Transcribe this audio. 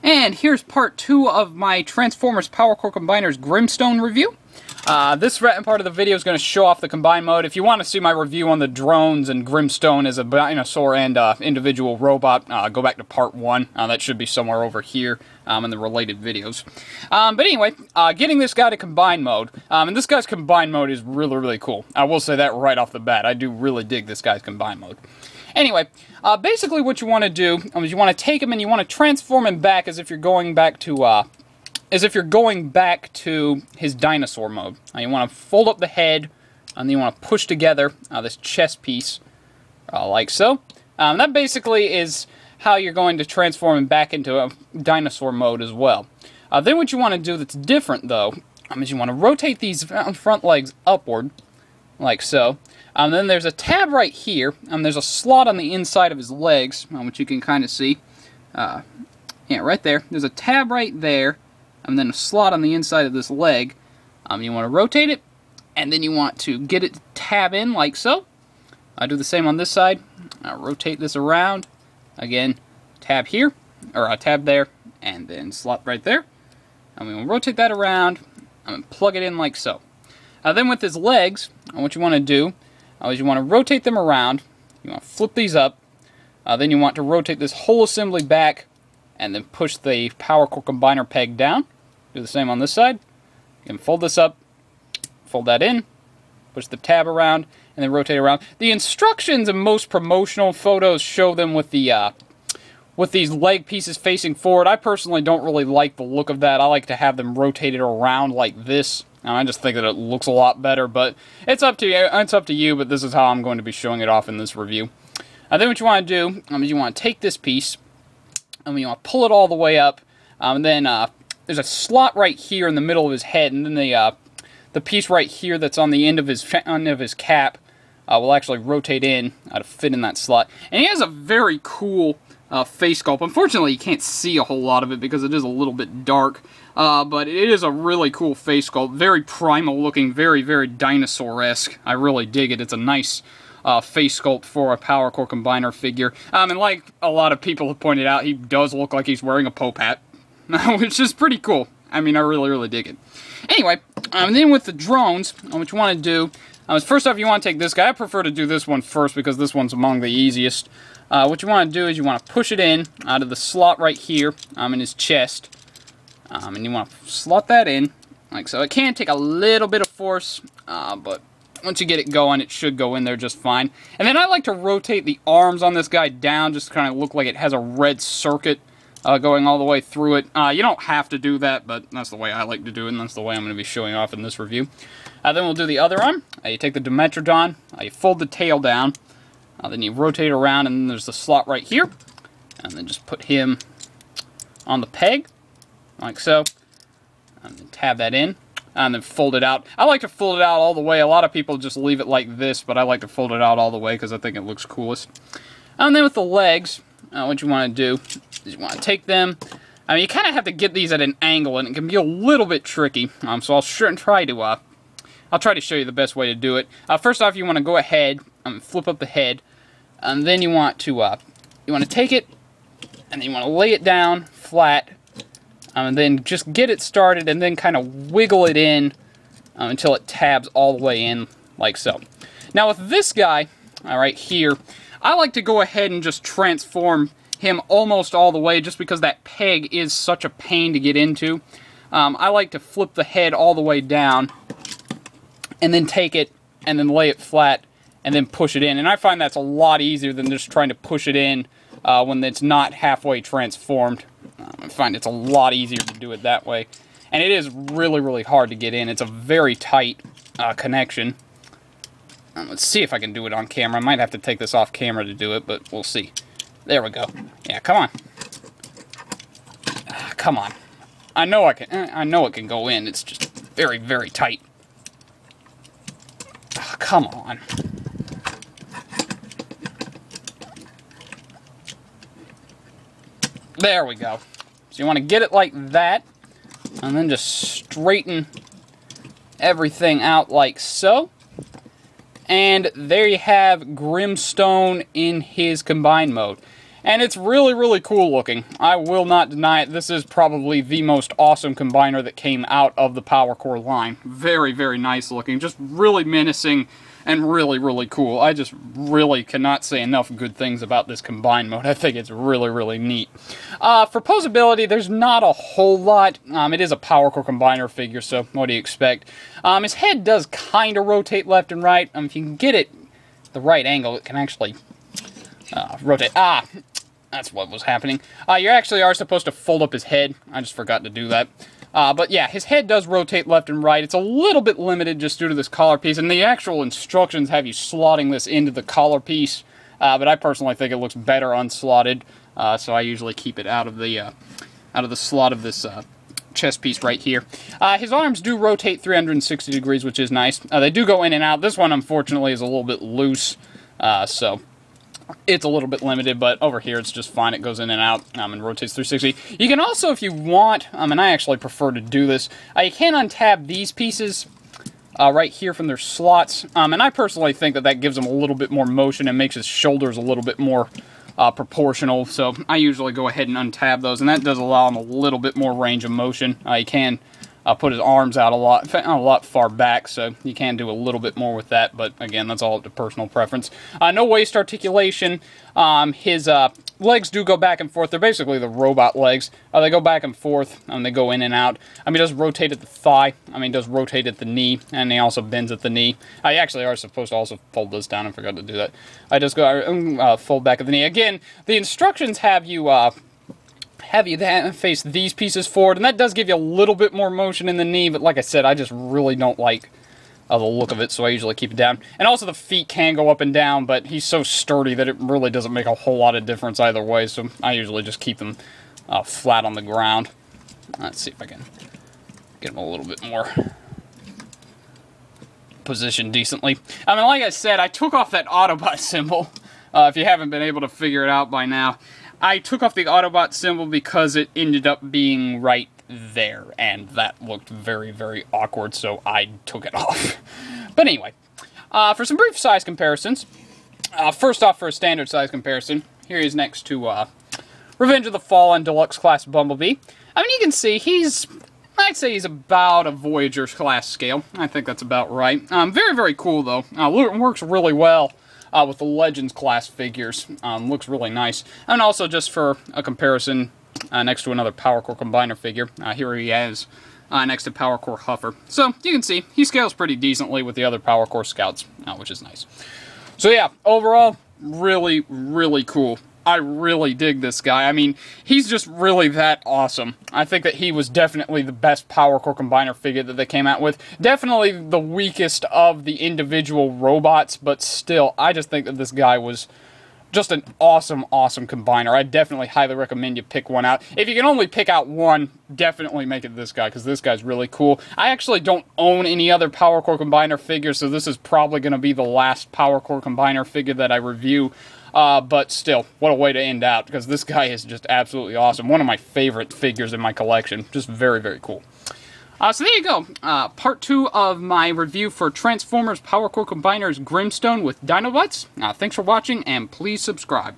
And here's part 2 of my Transformers Powercore Combiners Grimstone review. This part of the video is going to show off the combine mode. If you want to see my review on the drones and Grimstone as a dinosaur and individual robot, go back to part 1. That should be somewhere over here in the related videos. But anyway, getting this guy to combine mode. And this guy's combine mode is really, really cool. I will say that right off the bat. I do really dig this guy's combine mode. Anyway, basically what you want to do is you want to take him and you want to transform him back as if you're going back to his dinosaur mode. You want to fold up the head, and then you want to push together this chest piece, like so. That basically is how you're going to transform him back into a dinosaur mode as well. Then what you want to do that's different, though, is you want to rotate these front legs upward, like so. Then there's a tab right here, and there's a slot on the inside of his legs, which you can kind of see. Yeah, right there. There's a tab right there, and then a slot on the inside of this leg. You want to rotate it, and then you want to get it to tab in like so. I do the same on this side. Rotate this around. Again, tab here, or tab there, and then slot right there. And we will rotate that around, and plug it in like so. Then with his legs, what you want to do is you want to rotate them around. You want to flip these up. Then you want to rotate this whole assembly back, and then push the Powercore combiner peg down. Do the same on this side. You can fold this up, fold that in, push the tab around, and then rotate around. The instructions in most promotional photos show them with the with these leg pieces facing forward. I personally don't really like the look of that. I like to have them rotated around like this. I just think that it looks a lot better, but it's up to you. It's up to you, but this is how I'm going to be showing it off in this review. Then what you want to do is you want to take this piece, and you want to pull it all the way up, and then there's a slot right here in the middle of his head, and then the piece right here that's on the end of his cap will actually rotate in to fit in that slot. And he has a very cool face sculpt. Unfortunately, you can't see a whole lot of it because it is a little bit dark, but it is a really cool face sculpt. Very primal looking, very, very dinosaur-esque. I really dig it. It's a nice face sculpt for a Powercore Combiner figure. And like a lot of people have pointed out, he does look like he's wearing a Pope hat, which is pretty cool. I mean, I really, really dig it. Anyway, then with the drones, what you want to do is first off, you want to take this guy. I prefer to do this one first because this one's among the easiest. What you want to do is you want to push it in out of the slot right here in his chest. And you want to slot that in, like so. It can take a little bit of force, but once you get it going, it should go in there just fine. And then I like to rotate the arms on this guy down, just to kind of look like it has a red circuit going all the way through it. You don't have to do that, but that's the way I like to do it, and that's the way I'm going to be showing off in this review. Then we'll do the other arm. You take the Dimetrodon, you fold the tail down, then you rotate around, and then there's the slot right here. And then just put him on the peg, like so. And then tab that in, and then fold it out. I like to fold it out all the way. A lot of people just leave it like this, but I like to fold it out all the way because I think it looks coolest. And then with the legs, what you want to do is you want to take them. I mean, you kind of have to get these at an angle, and it can be a little bit tricky. So I'll try to show you the best way to do it. First off, you want to go ahead and flip up the head, and then you want to take it, and then you want to lay it down flat, and then just get it started, and then kind of wiggle it in until it tabs all the way in, like so. Now with this guy, right here, I like to go ahead and just transform him almost all the way, just because that peg is such a pain to get into. I like to flip the head all the way down, and then take it, and then lay it flat, and then push it in. And I find that's a lot easier than just trying to push it in when it's not halfway transformed. I find it's a lot easier to do it that way. And it is really, really hard to get in. It's a very tight connection. Let's see if I can do it on camera. I might have to take this off camera to do it, but we'll see. There we go. Yeah, come on. Come on. I know it can go in. It's just very, very tight. Come on. There we go. So you want to get it like that, and then just straighten everything out like so. And there you have Grimstone in his combine mode. And it's really, really cool looking. I will not deny it. This is probably the most awesome combiner that came out of the Powercore line. Very, very nice looking. Just really menacing and really, really cool. I just really cannot say enough good things about this combine mode. I think it's really, really neat. For posability, there's not a whole lot. It is a Powercore combiner figure, so what do you expect? His head does kind of rotate left and right. If you can get it the right angle, it can actually rotate. That's what was happening. You actually are supposed to fold up his head. I just forgot to do that. But yeah, his head does rotate left and right. It's a little bit limited just due to this collar piece, and the actual instructions have you slotting this into the collar piece. But I personally think it looks better unslotted, so I usually keep it out of the slot of this chest piece right here. His arms do rotate 360 degrees, which is nice. They do go in and out. This one, unfortunately, is a little bit loose, so it's a little bit limited, but over here it's just fine. It goes in and out and rotates 360. You can also, if you want, and I actually prefer to do this, you can untab these pieces right here from their slots, and I personally think that that gives them a little bit more motion and makes his shoulders a little bit more proportional, so I usually go ahead and untab those, and that does allow him a little bit more range of motion. He can put his arms out a lot far back, so you can do a little bit more with that, but again, that's all up to personal preference. No waist articulation. His legs do go back and forth. They're basically the robot legs. They go back and forth, and they go in and out. He does rotate at the thigh. He does rotate at the knee, and he also bends at the knee. You actually are supposed to also fold this down. I forgot to do that. I just go fold back at the knee. Again, the instructions have you face these pieces forward, and that does give you a little bit more motion in the knee, but like I said, I just really don't like the look of it, so I usually keep it down. And also the feet can go up and down, but he's so sturdy that it really doesn't make a whole lot of difference either way, so I usually just keep them flat on the ground. Let's see if I can get him a little bit more positioned decently. Like I said, I took off that Autobot symbol, if you haven't been able to figure it out by now. I took off the Autobot symbol because it ended up being right there, and that looked very, very awkward, so I took it off. But anyway, for some brief size comparisons, first off, for a standard size comparison, here he is next to Revenge of the Fallen Deluxe Class Bumblebee. You can see I'd say he's about a Voyager class scale. I think that's about right. Very, very cool, though. Works really well with the Legends class figures. Looks really nice. And also, just for a comparison, next to another Powercore Combiner figure, here he is next to Powercore Huffer. So, you can see, he scales pretty decently with the other Powercore Scouts, which is nice. So yeah, overall, really, really cool. I really dig this guy. He's just really that awesome. I think that he was definitely the best Powercore Combiner figure that they came out with. Definitely the weakest of the individual robots, but still, I just think that this guy was just an awesome, awesome combiner. I definitely highly recommend you pick one out. If you can only pick out one, definitely make it this guy, because this guy's really cool. I actually don't own any other Powercore Combiner figures, so this is probably going to be the last Powercore Combiner figure that I review. But still, what a way to end out, because this guy is just absolutely awesome. One of my favorite figures in my collection. Just very, very cool. So there you go. Part 2 of my review for Transformers Powercore Combiners Grimstone with Dinobots. Thanks for watching, and please subscribe.